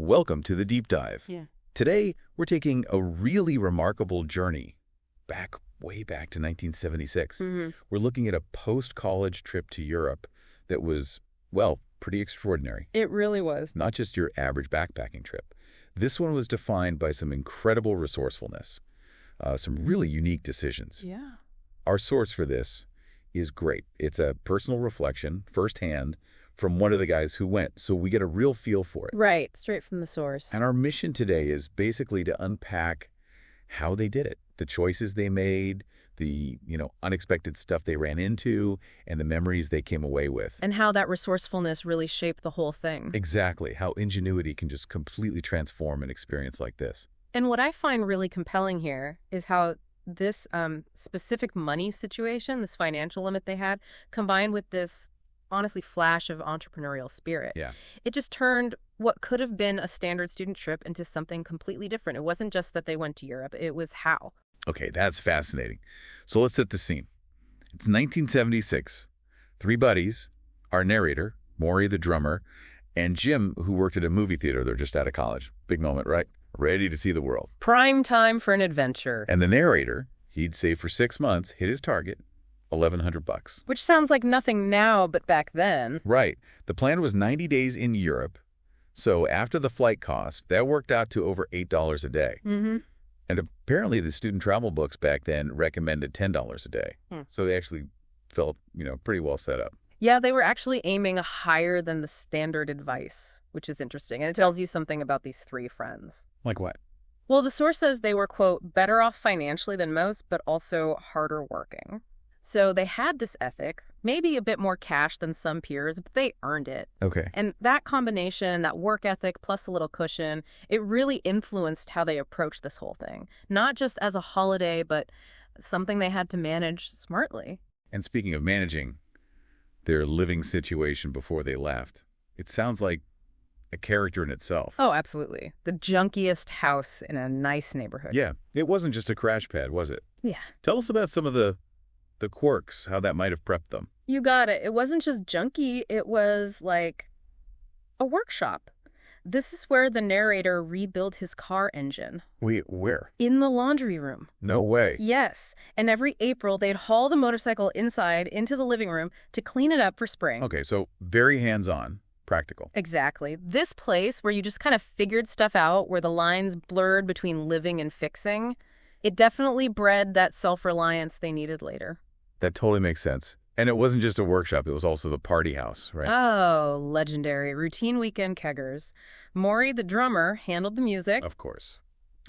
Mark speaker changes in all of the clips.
Speaker 1: Welcome to the Deep Dive.
Speaker 2: Yeah.
Speaker 1: Today, we're taking a really remarkable journey way back to 1976. We're looking at a post-college trip to Europe that was, well, pretty extraordinary.
Speaker 2: It really was.
Speaker 1: Not just your average backpacking trip. This one was defined by some incredible resourcefulness, some really unique decisions.
Speaker 2: Yeah.
Speaker 1: Our source for this is great. It's a personal reflection, firsthand, from one of the guys who went, so we get a real feel for it.
Speaker 2: Right, straight from the source.
Speaker 1: And our mission today is basically to unpack how they did it, the choices they made, the, unexpected stuff they ran into, and the memories they came away with.
Speaker 2: And how that resourcefulness really shaped the whole thing.
Speaker 1: Exactly, how ingenuity can just completely transform an experience like this.
Speaker 2: And what I find really compelling here is how this specific money situation, this financial limit they had, combined with this honestly flash of entrepreneurial spirit.
Speaker 1: Yeah.
Speaker 2: It just turned what could have been a standard student trip into something completely different. It wasn't just that they went to Europe, it was how.
Speaker 1: Okay, that's fascinating. So let's set the scene. It's 1976. Three buddies, our narrator, Maury the drummer, and Jim, who worked at a movie theater. They're just out of college. Big moment, right? Ready to see the world.
Speaker 2: Prime time for an adventure.
Speaker 1: And the narrator, he'd saved for 6 months, hit his target, $1,100.
Speaker 2: Which sounds like nothing now, but back then.
Speaker 1: Right. The plan was 90 days in Europe. So after the flight cost, that worked out to over $8 a day. And apparently the student travel books back then recommended $10 a day. So they actually felt, pretty well set up.
Speaker 2: Yeah, they were actually aiming higher than the standard advice, which is interesting. And it tells you something about these three friends.
Speaker 1: Like what?
Speaker 2: Well, the source says they were, quote, better off financially than most, but also harder working. So they had this ethic, maybe a bit more cash than some peers, but they earned it.
Speaker 1: Okay.
Speaker 2: And that combination, that work ethic plus a little cushion, it really influenced how they approached this whole thing. Not just as a holiday, but something they had to manage smartly.
Speaker 1: And speaking of managing their living situation before they left, it sounds like a character in itself.
Speaker 2: Oh, absolutely. The junkiest house in a nice neighborhood.
Speaker 1: Yeah. It wasn't just a crash pad, was it?
Speaker 2: Yeah.
Speaker 1: Tell us about some of the quirks, how that might have prepped them.
Speaker 2: You got it. It wasn't just junky. It was like a workshop. This is where the narrator rebuilt his car engine.
Speaker 1: Wait, where?
Speaker 2: In the laundry room.
Speaker 1: No way.
Speaker 2: Yes. And every April, they'd haul the motorcycle inside into the living room to clean it up for spring.
Speaker 1: Okay, so very hands-on, practical.
Speaker 2: Exactly. This place where you just kind of figured stuff out, where the lines blurred between living and fixing, it definitely bred that self-reliance they needed later.
Speaker 1: That totally makes sense. And it wasn't just a workshop, it was also the party house, right?
Speaker 2: Oh, legendary. Routine weekend keggers. Maury, the drummer, handled the music.
Speaker 1: Of course.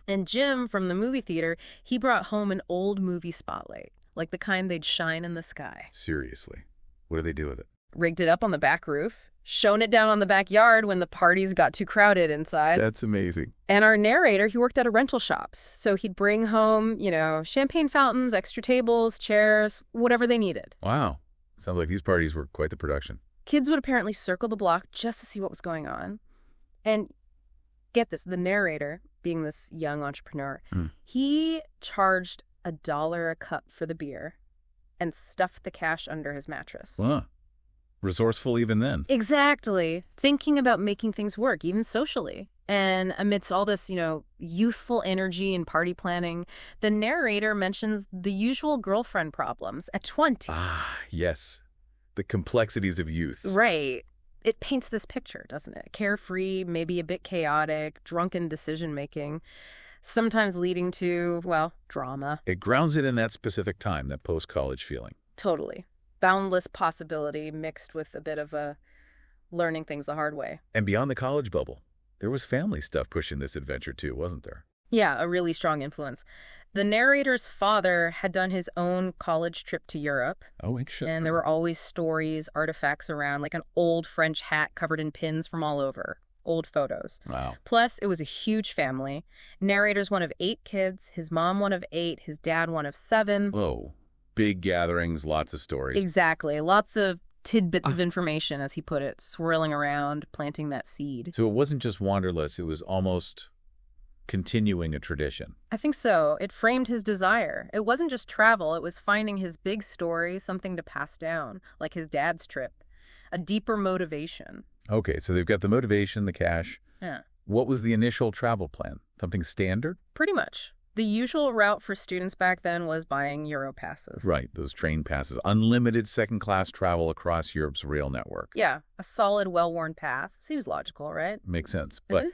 Speaker 2: And Jim, from the movie theater, he brought home an old movie spotlight, like the kind they'd shine in the sky.
Speaker 1: Seriously. What do they do with it?
Speaker 2: Rigged it up on the back roof, shone it down on the backyard when the parties got too crowded inside.
Speaker 1: That's amazing.
Speaker 2: And our narrator, he worked at a rental shops, so he'd bring home, champagne fountains, extra tables, chairs, whatever they needed.
Speaker 1: Wow. Sounds like these parties were quite the production.
Speaker 2: Kids would apparently circle the block just to see what was going on. And get this, the narrator, being this young entrepreneur, he charged $1 a cup for the beer and stuffed the cash under his mattress.
Speaker 1: Wow. Resourceful even then.
Speaker 2: Exactly. Thinking about making things work, even socially. And amidst all this, youthful energy and party planning, the narrator mentions the usual girlfriend problems at 20.
Speaker 1: Ah, yes. The complexities of youth.
Speaker 2: Right. It paints this picture, doesn't it? Carefree, maybe a bit chaotic, drunken decision-making, sometimes leading to, drama.
Speaker 1: It grounds it in that specific time, that post-college feeling.
Speaker 2: Totally. Boundless possibility mixed with a bit of a learning things the hard way.
Speaker 1: And beyond the college bubble, there was family stuff pushing this adventure too, wasn't there?
Speaker 2: Yeah, a really strong influence. The narrator's father had done his own college trip to Europe.
Speaker 1: Oh, interesting.
Speaker 2: And there were always stories, artifacts around, like an old French hat covered in pins from all over. Old photos.
Speaker 1: Wow.
Speaker 2: Plus, it was a huge family. Narrator's one of 8 kids, his mom one of 8, his dad one of 7.
Speaker 1: Whoa. Big gatherings, lots of stories.
Speaker 2: Exactly. Lots of tidbits of information, as he put it, swirling around, planting that seed.
Speaker 1: So it wasn't just wanderlust, it was almost continuing a tradition.
Speaker 2: I think so. It framed his desire. It wasn't just travel, it was finding his big story, something to pass down, like his dad's trip. A deeper motivation.
Speaker 1: Okay, so they've got the motivation, the cash.
Speaker 2: Yeah.
Speaker 1: What was the initial travel plan? Something standard?
Speaker 2: Pretty much. The usual route for students back then was buying Euro passes.
Speaker 1: Right, those train passes. Unlimited second-class travel across Europe's rail network.
Speaker 2: Yeah, a solid, well-worn path. Seems logical, right?
Speaker 1: Makes sense. But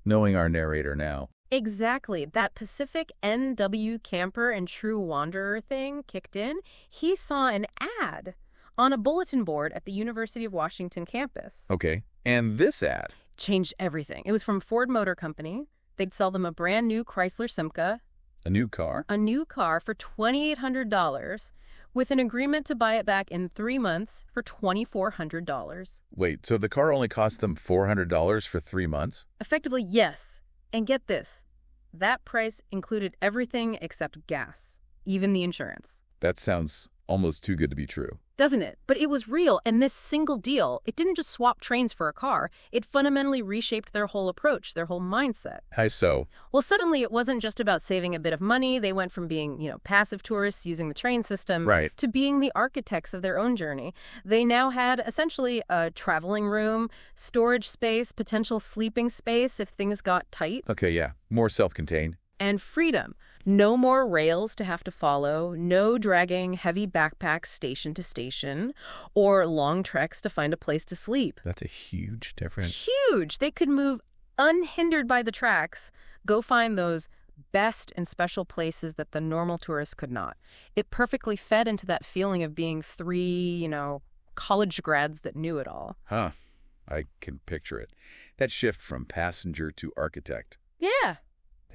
Speaker 1: knowing our narrator now.
Speaker 2: Exactly. That Pacific NW camper and true wanderer thing kicked in. He saw an ad on a bulletin board at the University of Washington campus.
Speaker 1: Okay, and this ad?
Speaker 2: Changed everything. It was from Ford Motor Company. They'd sell them a brand new Chrysler Simca.
Speaker 1: A new car?
Speaker 2: A new car for $2,800 with an agreement to buy it back in 3 months for $2,400.
Speaker 1: Wait, so the car only cost them $400 for 3 months?
Speaker 2: Effectively, yes. And get this. That price included everything except gas, even the insurance.
Speaker 1: That sounds almost too good to be true.
Speaker 2: Doesn't it? But it was real, and this single deal, it didn't just swap trains for a car. It fundamentally reshaped their whole approach, their whole mindset.
Speaker 1: How so?
Speaker 2: Well, suddenly it wasn't just about saving a bit of money. They went from being, passive tourists using the train system to being the architects of their own journey. They now had essentially a traveling room, storage space, potential sleeping space if things got tight.
Speaker 1: Okay, yeah. More self-contained.
Speaker 2: And freedom. No more rails to have to follow, no dragging heavy backpacks station to station, or long treks to find a place to sleep.
Speaker 1: That's a huge difference.
Speaker 2: Huge! They could move unhindered by the tracks, go find those best and special places that the normal tourist could not. It perfectly fed into that feeling of being three, college grads that knew it all.
Speaker 1: Huh. I can picture it. That shift from passenger to architect.
Speaker 2: Yeah.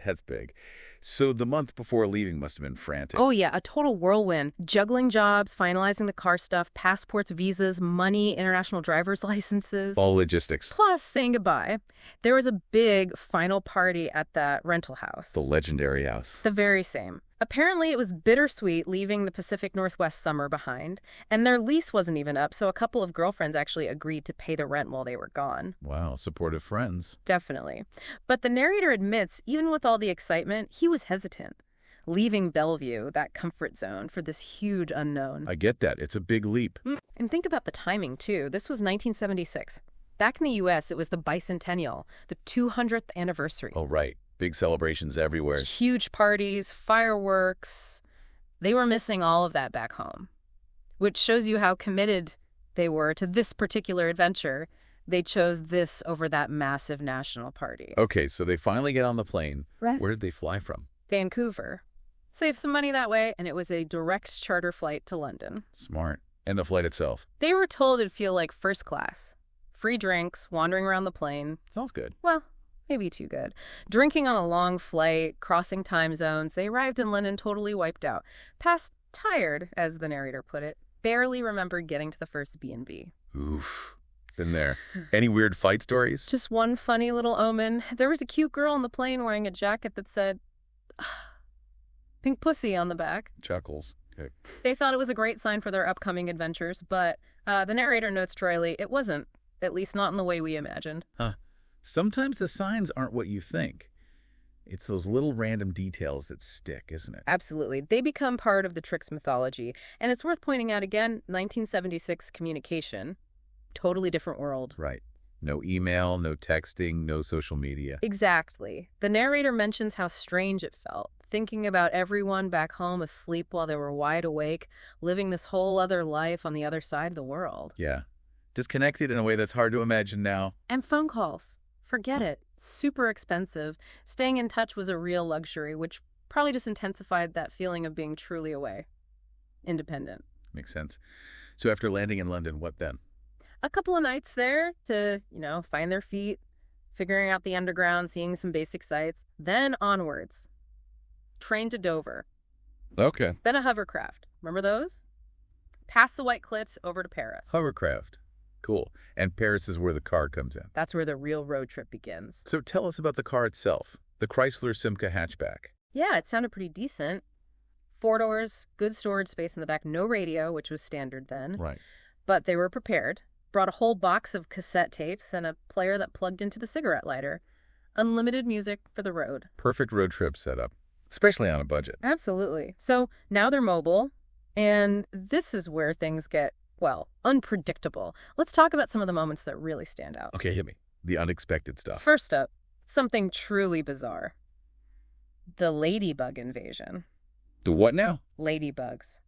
Speaker 1: That's big. So the month before leaving must have been frantic.
Speaker 2: Oh, yeah, a total whirlwind. Juggling jobs, finalizing the car stuff, passports, visas, money, international driver's licenses.
Speaker 1: All logistics.
Speaker 2: Plus saying goodbye. There was a big final party at that rental house.
Speaker 1: The legendary house.
Speaker 2: The very same. Apparently, it was bittersweet leaving the Pacific Northwest summer behind, and their lease wasn't even up, so a couple of girlfriends actually agreed to pay the rent while they were gone.
Speaker 1: Wow, supportive friends.
Speaker 2: Definitely. But the narrator admits, even with all the excitement, he was hesitant, leaving Bellevue, that comfort zone, for this huge unknown.
Speaker 1: I get that. It's a big leap.
Speaker 2: And think about the timing, too. This was 1976. Back in the U.S., it was the bicentennial, the 200th anniversary.
Speaker 1: Oh, right. Big celebrations everywhere.
Speaker 2: Huge parties, fireworks. They were missing all of that back home, which shows you how committed they were to this particular adventure. They chose this over that massive national party.
Speaker 1: Okay, so they finally get on the plane.
Speaker 2: Right.
Speaker 1: Where did they fly from?
Speaker 2: Vancouver. Save some money that way, and it was a direct charter flight to London.
Speaker 1: Smart. And the flight itself?
Speaker 2: They were told it'd feel like first class. Free drinks, wandering around the plane.
Speaker 1: Sounds good.
Speaker 2: Well, maybe too good. Drinking on a long flight, crossing time zones. They arrived in London totally wiped out. Past tired, as the narrator put it. Barely remembered getting to the first B&B.
Speaker 1: Oof. Been there. Any weird fight stories?
Speaker 2: Just one funny little omen. There was a cute girl on the plane wearing a jacket that said, pink pussy on the back.
Speaker 1: Chuckles. Okay.
Speaker 2: They thought it was a great sign for their upcoming adventures, but the narrator notes dryly, it wasn't. At least not in the way we imagined.
Speaker 1: Huh. Sometimes the signs aren't what you think. It's those little random details that stick, isn't it?
Speaker 2: Absolutely. They become part of the Trix mythology. And it's worth pointing out again, 1976 communication. Totally different world.
Speaker 1: Right. No email, no texting, no social media.
Speaker 2: Exactly. The narrator mentions how strange it felt, thinking about everyone back home asleep while they were wide awake, living this whole other life on the other side of the world.
Speaker 1: Yeah. Disconnected in a way that's hard to imagine now.
Speaker 2: And phone calls. Forget it. Super expensive. Staying in touch was a real luxury, which probably just intensified that feeling of being truly away. Independent.
Speaker 1: Makes sense. So after landing in London, what then?
Speaker 2: A couple of nights there to, find their feet, figuring out the underground, seeing some basic sights. Then onwards. Train to Dover.
Speaker 1: Okay.
Speaker 2: Then a hovercraft. Remember those? Past the White Cliffs over to Paris.
Speaker 1: Hovercraft. Cool. And Paris is where the car comes in.
Speaker 2: That's where the real road trip begins.
Speaker 1: So tell us about the car itself. The Chrysler Simca hatchback.
Speaker 2: Yeah, it sounded pretty decent. 4 doors, good storage space in the back, no radio, which was standard then.
Speaker 1: Right.
Speaker 2: But they were prepared. Brought a whole box of cassette tapes and a player that plugged into the cigarette lighter. Unlimited music for the road.
Speaker 1: Perfect road trip setup, especially on a budget.
Speaker 2: Absolutely. So now they're mobile, and this is where things get, unpredictable. Let's talk about some of the moments that really stand out.
Speaker 1: Okay, hit me. The unexpected stuff.
Speaker 2: First up, Something truly bizarre. The ladybug invasion.
Speaker 1: The what now?
Speaker 2: Ladybugs.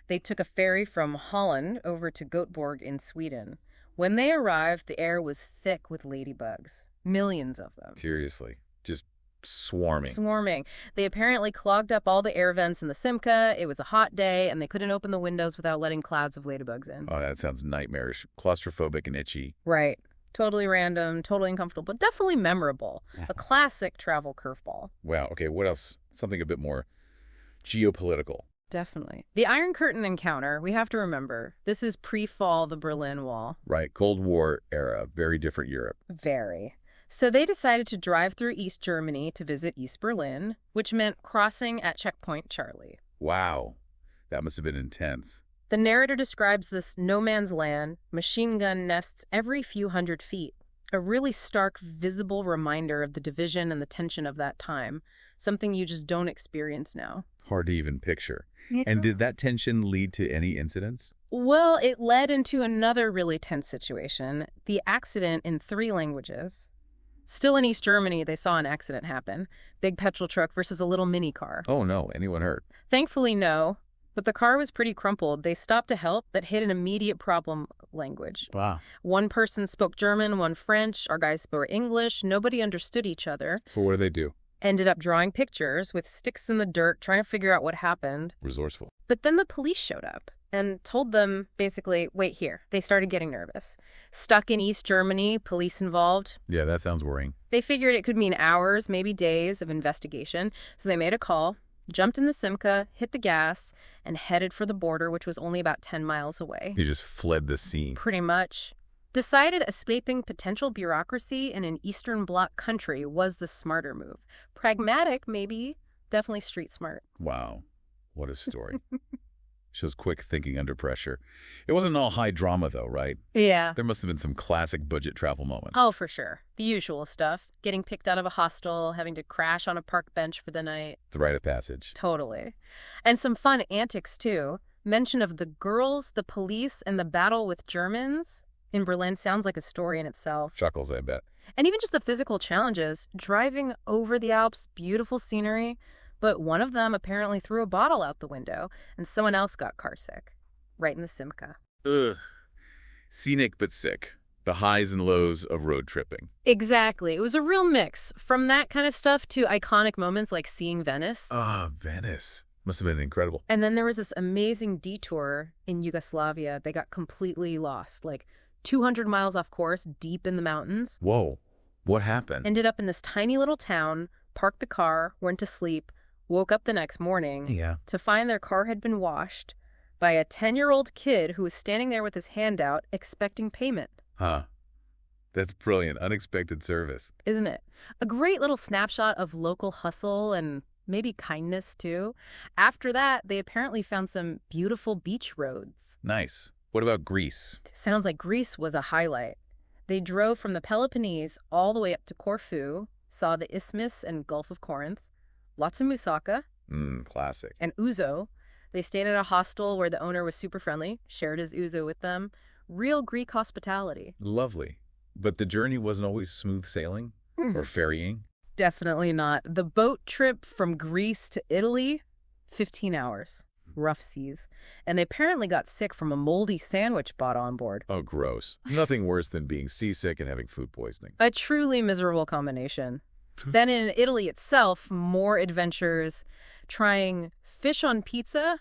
Speaker 2: They took a ferry from Holland over to Göteborg in Sweden. When they arrived, the air was thick with ladybugs. Millions of them.
Speaker 1: Seriously. Just swarming.
Speaker 2: Swarming. They apparently clogged up all the air vents in the Simca. It was a hot day, and they couldn't open the windows without letting clouds of ladybugs in.
Speaker 1: Oh, that sounds nightmarish. Claustrophobic and itchy.
Speaker 2: Right. Totally random, totally uncomfortable, but definitely memorable. A classic travel curveball.
Speaker 1: Wow. Okay, what else? Something a bit more geopolitical.
Speaker 2: Definitely. The Iron Curtain encounter, we have to remember, this is pre-fall the Berlin Wall.
Speaker 1: Right. Cold War era. Very different Europe.
Speaker 2: Very. So they decided to drive through East Germany to visit East Berlin, which meant crossing at Checkpoint Charlie.
Speaker 1: Wow. That must have been intense.
Speaker 2: The narrator describes this no man's land, machine gun nests every few hundred feet. A really stark, visible reminder of the division and the tension of that time. Something you just don't experience now.
Speaker 1: Hard to even picture.
Speaker 2: Yeah.
Speaker 1: And did that tension lead to any incidents?
Speaker 2: Well, it led into another really tense situation. The accident in 3 languages. Still in East Germany, they saw an accident happen. Big petrol truck versus a little mini car.
Speaker 1: Oh, no. Anyone hurt?
Speaker 2: Thankfully, no. But the car was pretty crumpled. They stopped to help, but hit an immediate problem language.
Speaker 1: Wow.
Speaker 2: One person spoke German, one French. Our guys spoke English. Nobody understood each other.
Speaker 1: So what did they do?
Speaker 2: Ended up drawing pictures with sticks in the dirt, trying to figure out what happened.
Speaker 1: Resourceful.
Speaker 2: But then the police showed up and told them, basically, wait here. They started getting nervous. Stuck in East Germany, police involved.
Speaker 1: Yeah, that sounds worrying.
Speaker 2: They figured it could mean hours, maybe days of investigation. So they made a call, jumped in the Simca, hit the gas, and headed for the border, which was only about 10 miles away.
Speaker 1: You just fled the scene.
Speaker 2: Pretty much. Decided escaping potential bureaucracy in an Eastern Bloc country was the smarter move. Pragmatic, maybe. Definitely street smart.
Speaker 1: Wow. What a story. Shows quick thinking under pressure. It wasn't all high drama, though, right?
Speaker 2: Yeah.
Speaker 1: There must have been some classic budget travel moments.
Speaker 2: Oh, for sure. The usual stuff. Getting picked out of a hostel, having to crash on a park bench for the night.
Speaker 1: The rite of passage.
Speaker 2: Totally. And some fun antics, too. Mention of the girls, the police, and the battle with Germans in Berlin sounds like a story in itself.
Speaker 1: Chuckles, I bet.
Speaker 2: And even just the physical challenges. Driving over the Alps, beautiful scenery. But one of them apparently threw a bottle out the window, and someone else got carsick. Right in the Simca.
Speaker 1: Ugh. Scenic but sick. The highs and lows of road tripping.
Speaker 2: Exactly. It was a real mix. From that kind of stuff to iconic moments like seeing Venice.
Speaker 1: Ah, Venice. Must have been incredible.
Speaker 2: And then there was this amazing detour in Yugoslavia. They got completely lost, like 200 miles off course, deep in the mountains.
Speaker 1: Whoa. What happened?
Speaker 2: Ended up in this tiny little town, parked the car, went to sleep, woke up the next morning to find their car had been washed by a 10-year-old kid who was standing there with his hand out expecting payment.
Speaker 1: Huh. That's brilliant. Unexpected service.
Speaker 2: Isn't it? A great little snapshot of local hustle and maybe kindness, too. After that, they apparently found some beautiful beach roads.
Speaker 1: Nice. What about Greece?
Speaker 2: Sounds like Greece was a highlight. They drove from the Peloponnese all the way up to Corfu, saw the Isthmus and Gulf of Corinth, lots of moussaka.
Speaker 1: Classic.
Speaker 2: And ouzo. They stayed at a hostel where the owner was super friendly, shared his ouzo with them. Real Greek hospitality.
Speaker 1: Lovely. But the journey wasn't always smooth sailing or ferrying?
Speaker 2: Definitely not. The boat trip from Greece to Italy, 15 hours. Rough seas. And they apparently got sick from a moldy sandwich bought on board.
Speaker 1: Oh, gross. Nothing worse than being seasick and having food poisoning.
Speaker 2: A truly miserable combination. Then in Italy itself, more adventures, trying fish on pizza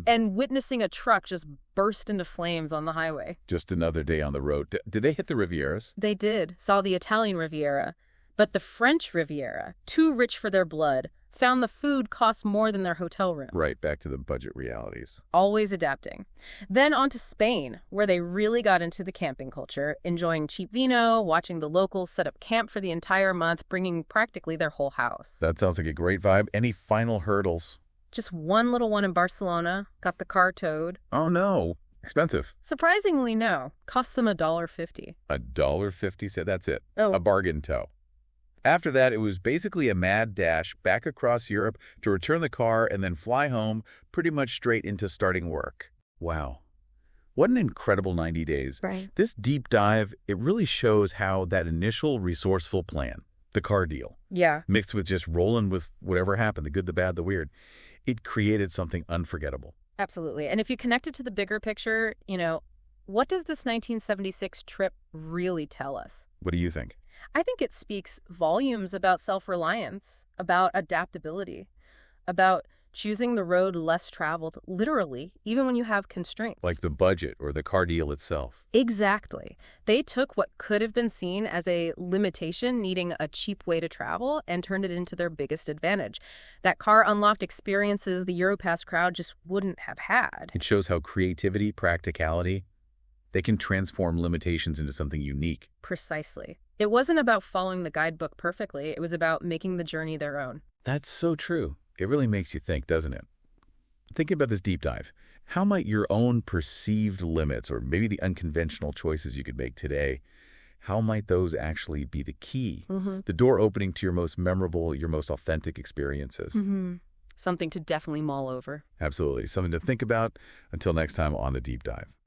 Speaker 2: and witnessing a truck just burst into flames on the highway.
Speaker 1: Just another day on the road. Did they hit the Rivieras?
Speaker 2: They did. Saw the Italian Riviera. But the French Riviera, too rich for their blood, found the food cost more than their hotel room.
Speaker 1: Right, back to the budget realities.
Speaker 2: Always adapting. Then on to Spain, where they really got into the camping culture, enjoying cheap vino, watching the locals set up camp for the entire month, bringing practically their whole house.
Speaker 1: That sounds like a great vibe. Any final hurdles?
Speaker 2: Just one little one in Barcelona, got the car towed.
Speaker 1: Oh, no. Expensive.
Speaker 2: Surprisingly, no. Cost them $1.50.
Speaker 1: $1.50? Said that's it.
Speaker 2: Oh.
Speaker 1: A bargain tow. After that, it was basically a mad dash back across Europe to return the car and then fly home pretty much straight into starting work. Wow. What an incredible 90 days.
Speaker 2: Right.
Speaker 1: This deep dive, it really shows how that initial resourceful plan, the car deal,
Speaker 2: Yeah.
Speaker 1: mixed with just rolling with whatever happened, the good, the bad, the weird. It created something unforgettable.
Speaker 2: Absolutely. And if you connect it to the bigger picture, what does this 1976 trip really tell us?
Speaker 1: What do you think?
Speaker 2: I think it speaks volumes about self-reliance, about adaptability, about choosing the road less traveled, literally, even when you have constraints.
Speaker 1: Like the budget or the car deal itself.
Speaker 2: Exactly. They took what could have been seen as a limitation, needing a cheap way to travel, and turned it into their biggest advantage. That car unlocked experiences the Europass crowd just wouldn't have had.
Speaker 1: It shows how creativity, practicality, they can transform limitations into something unique.
Speaker 2: Precisely. It wasn't about following the guidebook perfectly. It was about making the journey their own.
Speaker 1: That's so true. It really makes you think, doesn't it? Thinking about this deep dive, how might your own perceived limits, or maybe the unconventional choices you could make today, how might those actually be the key? The door opening to your most memorable, your most authentic experiences?
Speaker 2: Something to definitely mull over.
Speaker 1: Absolutely. Something to think about. Until next time on The Deep Dive.